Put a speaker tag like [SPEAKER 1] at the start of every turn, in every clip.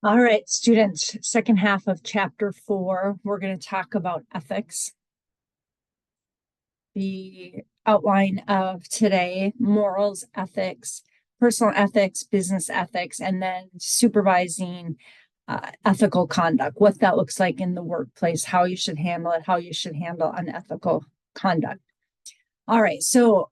[SPEAKER 1] All right, students, second half of chapter 4, we're going to talk about ethics. The outline of today: morals, ethics, personal ethics, business ethics, and then supervising ethical conduct, what that looks like in the workplace, how you should handle it, how you should handle unethical conduct. All right, so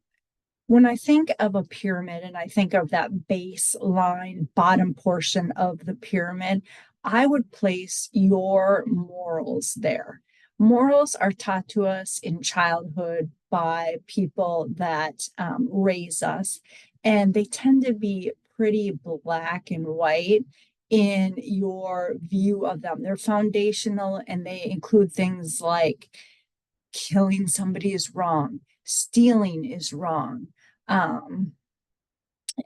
[SPEAKER 1] when I think of a pyramid and I think of that baseline bottom portion of the pyramid, I would place your morals there. Morals are taught to us in childhood by people that raise us, and they tend to be pretty black and white in your view of them. They're foundational and they include things like killing somebody is wrong, stealing is wrong. Um,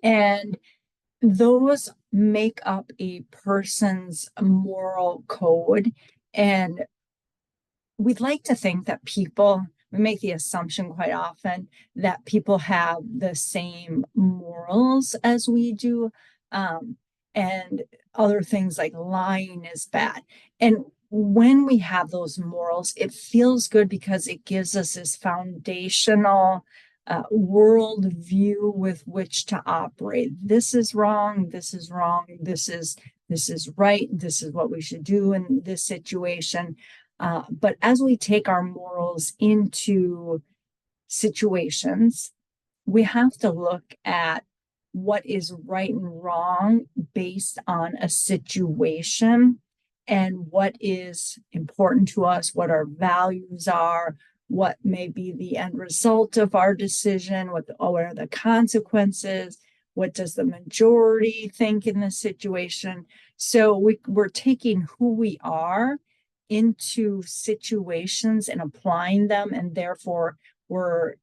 [SPEAKER 1] and those make up a person's moral code. And we'd like to think that we make the assumption quite often that people have the same morals as we do. And other things like lying is bad. And when we have those morals, it feels good because it gives us this foundational world view with which to operate. This is wrong. This is wrong. This is right. This is what we should do in this situation. But as we take our morals into situations, we have to look at what is right and wrong based on a situation and what is important to us, what our values are, what may be the end result of our decision, what are the consequences, what does the majority think in this situation. So we're taking who we are into situations and applying them, and therefore we're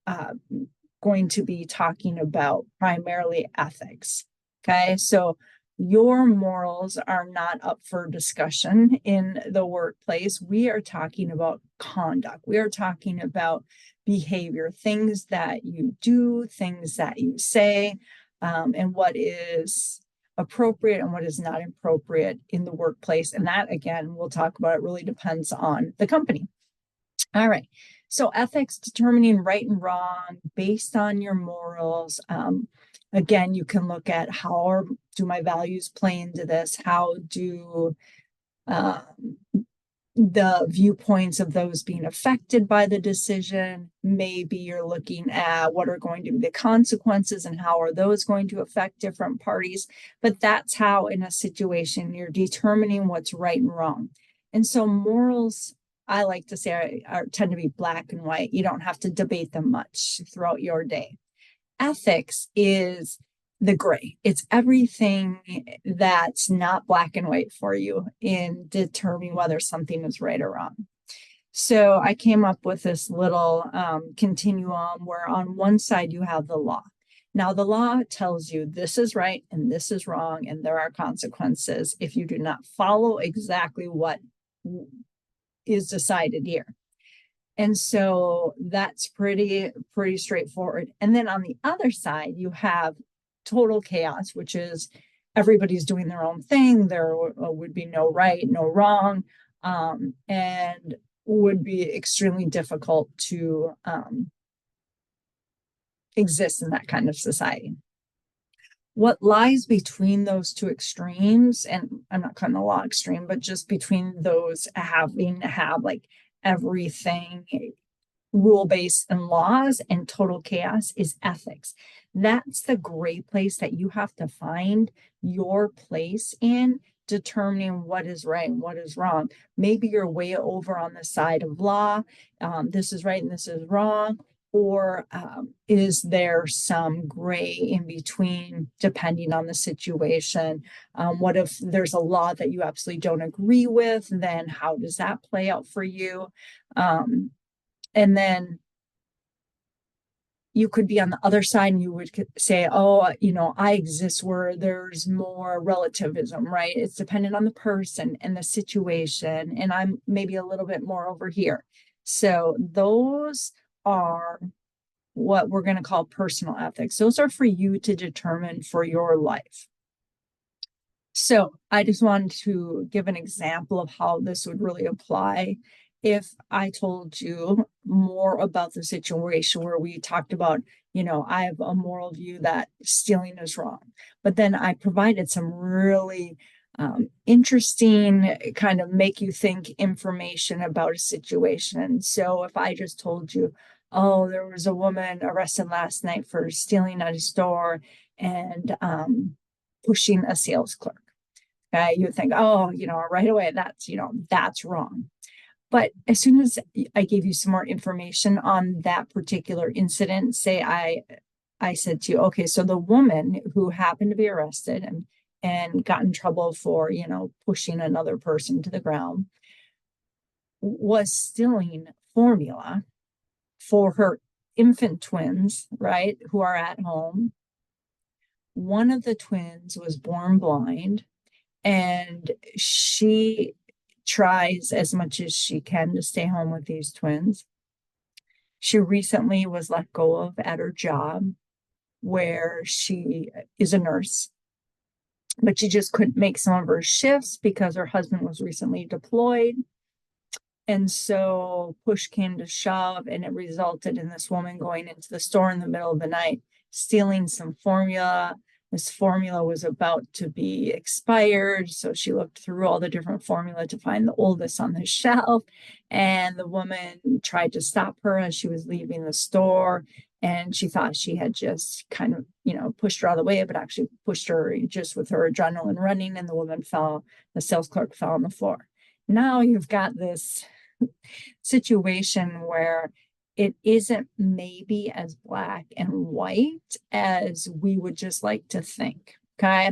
[SPEAKER 1] going to be talking about primarily ethics. Okay, so your morals are not up for discussion in the workplace. We are talking about conduct. We are talking about behavior, things that you do, things that you say, and what is appropriate and what is not appropriate in the workplace. And that, again, we'll talk about, it really depends on the company. All right. So ethics, determining right and wrong based on your morals. Again, you can look at how do my values play into this? How do the viewpoints of those being affected by the decision? Maybe you're looking at what are going to be the consequences and how are those going to affect different parties. But that's how, in a situation, you're determining what's right and wrong. And so morals, I like to say, tend to be black and white. You don't have to debate them much throughout your day. Ethics is the gray. It's everything that's not black and white for you in determining whether something is right or wrong. So I came up with this little continuum where on one side you have the law. Now, the law tells you this is right and this is wrong, and there are consequences if you do not follow exactly what is decided here. And so that's pretty straightforward. And then on the other side, you have total chaos, which is everybody's doing their own thing. There would be no right, no wrong, and would be extremely difficult to exist in that kind of society. What lies between those two extremes, and I'm not calling the law extreme, but just between those having to have like everything rule-based and laws and total chaos, is ethics. That's the gray place that you have to find your place in determining what is right and what is wrong. Maybe you're way over on the side of law. This is right and this is wrong. Or is there some gray in between depending on the situation? What if there's a law that you absolutely don't agree with? Then how does that play out for you? And then you could be on the other side and you would say, oh, I exist where there's more relativism, right? It's dependent on the person and the situation, and I'm maybe a little bit more over here. So those are what we're going to call personal ethics. Those are for you to determine for your life. So I just wanted to give an example of how this would really apply if I told you more about the situation where we talked about, I have a moral view that stealing is wrong, but then I provided some really interesting kind of make you think information about a situation. So if I just told you, oh, there was a woman arrested last night for stealing at a store and pushing a sales clerk. Okay, you would think, oh, right away, that's wrong. But as soon as I gave you some more information on that particular incident, say I said to you, okay, so the woman who happened to be arrested and got in trouble for, pushing another person to the ground was stealing formula for her infant twins, right, who are at home. One of the twins was born blind, and she tries as much as she can to stay home with these twins. She recently was let go of at her job where she is a nurse, but she just couldn't make some of her shifts because her husband was recently deployed. And so push came to shove, and it resulted in this woman going into the store in the middle of the night, stealing some formula. This formula was about to be expired. So she looked through all the different formula to find the oldest on the shelf. And the woman tried to stop her as she was leaving the store. And she thought she had just kind of, pushed her out of the way, but actually pushed her just with her adrenaline running. And the woman fell, the sales clerk fell on the floor. Now you've got this situation where it isn't maybe as black and white as we would just like to think. Okay.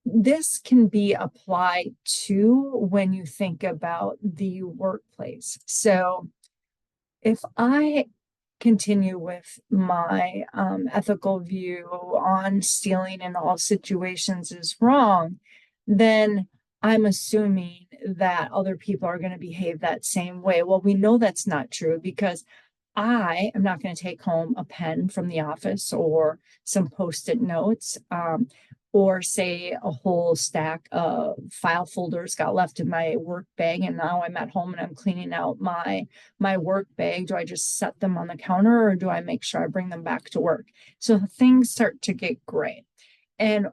[SPEAKER 1] This can be applied to when you think about the workplace. So if I continue with my ethical view on stealing in all situations is wrong, then I'm assuming that other people are going to behave that same way. Well, we know that's not true because I am not going to take home a pen from the office or some post-it notes, or say a whole stack of file folders got left in my work bag, and now I'm at home and I'm cleaning out my work bag. Do I just set them on the counter, or do I make sure I bring them back to work? So things start to get gray. And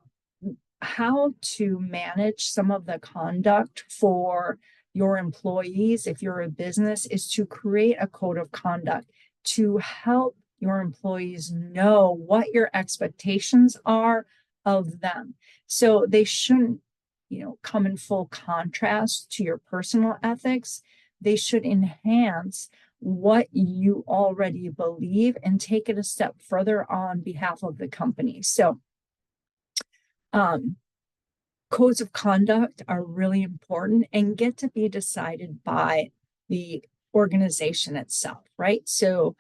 [SPEAKER 1] how to manage some of the conduct for your employees, if you're a business, is to create a code of conduct to help your employees know what your expectations are of them. So they shouldn't, come in full contrast to your personal ethics. They should enhance what you already believe and take it a step further on behalf of the company. So codes of conduct are really important and get to be decided by the organization itself, right? So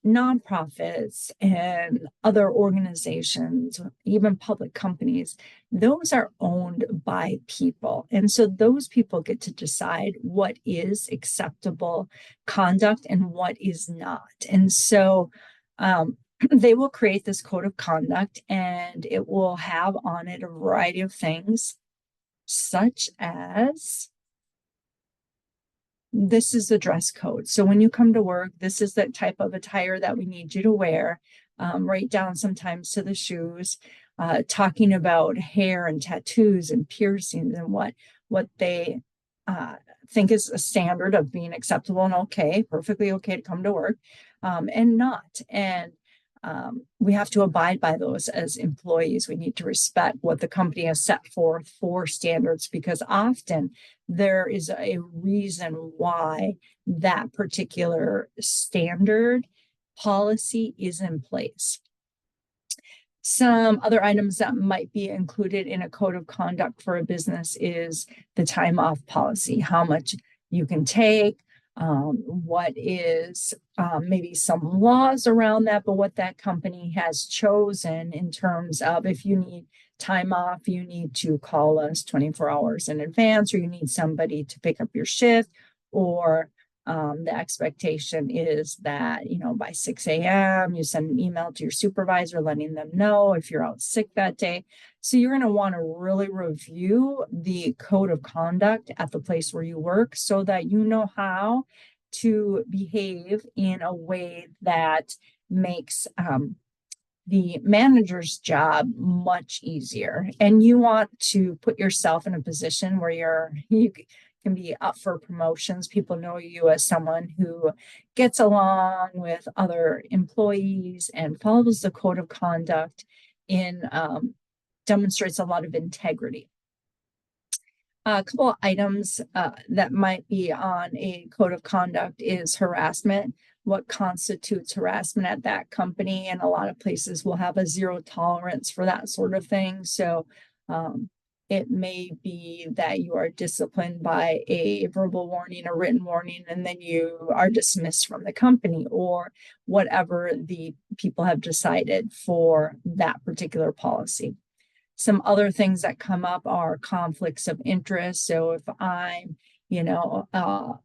[SPEAKER 1] nonprofits and other organizations, even public companies, those are owned by people. And so those people get to decide what is acceptable conduct and what is not. And so they will create this code of conduct, and it will have on it a variety of things, such as this is the dress code. So when you come to work, this is the type of attire that we need you to wear, right down sometimes to the shoes, talking about hair and tattoos and piercings and what they think is a standard of being acceptable and okay, perfectly okay to come to work, and not. And we have to abide by those as employees. We need to respect what the company has set forth for standards, because often there is a reason why that particular standard policy is in place. Some other items that might be included in a code of conduct for a business is the time off policy, how much you can take, what is maybe some laws around that, but what that company has chosen in terms of if you need time off, you need to call us 24 hours in advance, or you need somebody to pick up your shift, or The expectation is that, by 6 a.m., you send an email to your supervisor letting them know if you're out sick that day. So you're going to want to really review the code of conduct at the place where you work so that you know how to behave in a way that makes the manager's job much easier. And you want to put yourself in a position where you can be up for promotions. People know you as someone who gets along with other employees and follows the code of conduct in demonstrates a lot of integrity. A couple of items that might be on a code of conduct is harassment. What constitutes harassment at that company? And a lot of places will have a zero tolerance for that sort of thing. So it may be that you are disciplined by a verbal warning, a written warning, and then you are dismissed from the company, or whatever the people have decided for that particular policy. Some other things that come up are conflicts of interest. So if I'm, a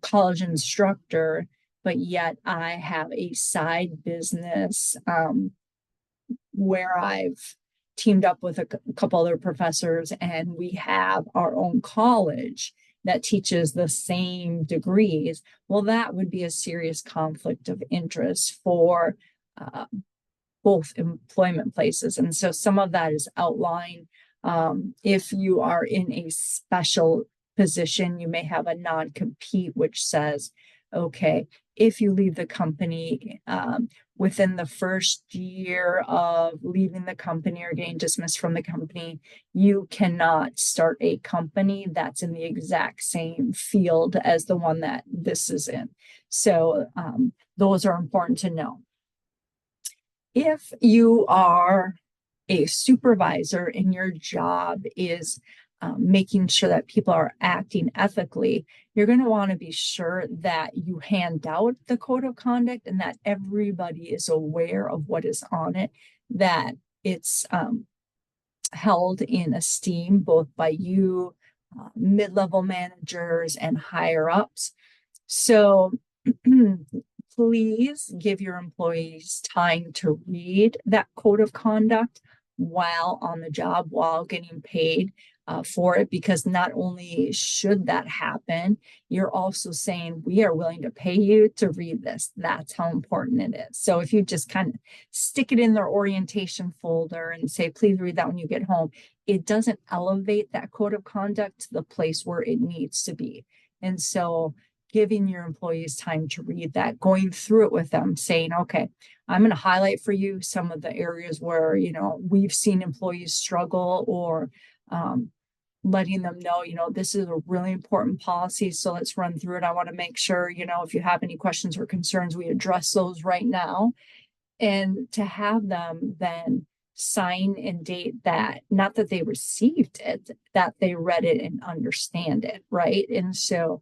[SPEAKER 1] college instructor, but yet I have a side business where I've teamed up with a couple other professors and we have our own college that teaches the same degrees, well, that would be a serious conflict of interest for both employment places. And so some of that is outlined. If you are in a special position, you may have a non-compete, which says, okay, if you leave the company within the first year of leaving the company or getting dismissed from the company, you cannot start a company that's in the exact same field as the one that this is in. So those are important to know. If you are a supervisor and your job is making sure that people are acting ethically, you're going to want to be sure that you hand out the code of conduct and that everybody is aware of what is on it, that it's held in esteem both by you, mid-level managers, and higher ups. So please give your employees time to read that code of conduct while on the job, while getting paid for it, because not only should that happen, you're also saying we are willing to pay you to read this. That's how important it is. So if you just kind of stick it in their orientation folder and say, please read that when you get home, it doesn't elevate that code of conduct to the place where it needs to be. And so giving your employees time to read that, going through it with them, saying, okay, I'm going to highlight for you some of the areas where, we've seen employees struggle, or letting them know, this is a really important policy. So let's run through it. I want to make sure, if you have any questions or concerns, we address those right now. And to have them then sign and date that, not that they received it, that they read it and understand it, right? And so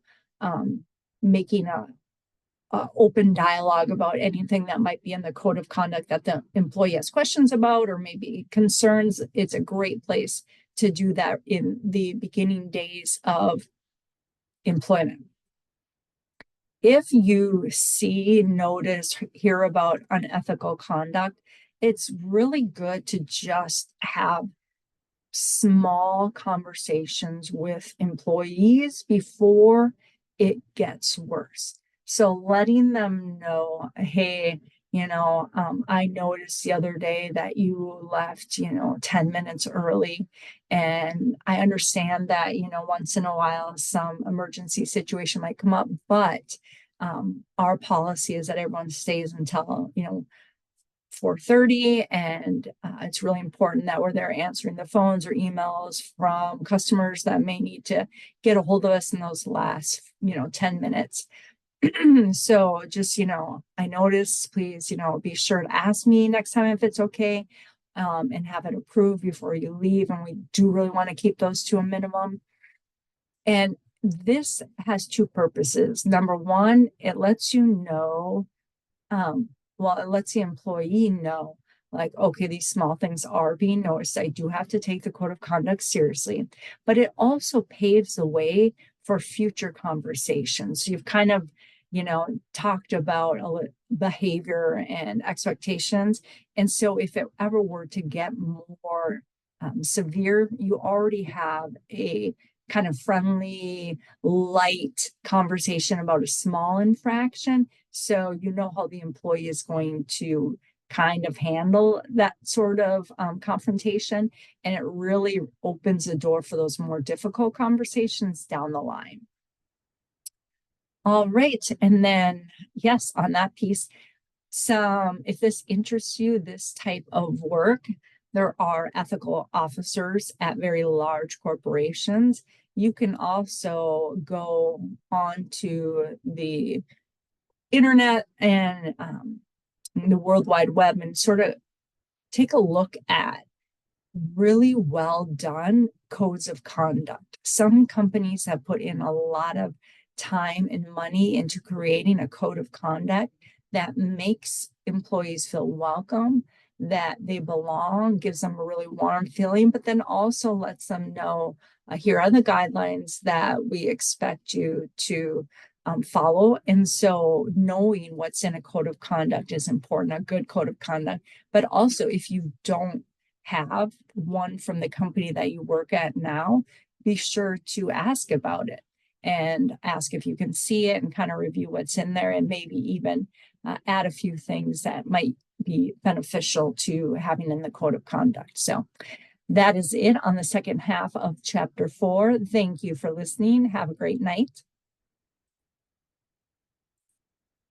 [SPEAKER 1] making a open dialogue about anything that might be in the code of conduct that the employee has questions about or maybe concerns, it's a great place to do that in the beginning days of employment. If you see, notice, hear about unethical conduct, it's really good to just have small conversations with employees before it gets worse. So letting them know, hey, I noticed the other day that you left, 10 minutes early. And I understand that, once in a while, some emergency situation might come up, but our policy is that everyone stays until, 4:30, and it's really important that we're there answering the phones or emails from customers that may need to get a hold of us in those last 10 minutes. So just I noticed, please be sure to ask me next time if it's okay, and have it approved before you leave, and we do really want to keep those to a minimum. And this has two purposes. Number one, it lets you know it lets the employee know, like, okay, these small things are being noticed. I do have to take the code of conduct seriously, but it also paves the way for future conversations. So you've kind of, talked about behavior and expectations. And so if it ever were to get more severe, you already have a kind of friendly, light conversation about a small infraction. So you know how the employee is going to kind of handle that sort of confrontation. And it really opens the door for those more difficult conversations down the line. All right. And then, yes, on that piece, if this interests you, this type of work, there are ethical officers at very large corporations. You can also go onto the internet and the World Wide Web and sort of take a look at really well done codes of conduct. Some companies have put in a lot of time and money into creating a code of conduct that makes employees feel welcome, that they belong, gives them a really warm feeling, but then also lets them know, here are the guidelines that we expect you to follow. And so knowing what's in a code of conduct is important, a good code of conduct. But also, if you don't have one from the company that you work at now, be sure to ask about it and ask if you can see it and kind of review what's in there, and maybe even add a few things that might be beneficial to having in the code of conduct. So that is it on the second half of chapter 4. Thank you for listening. Have a great night.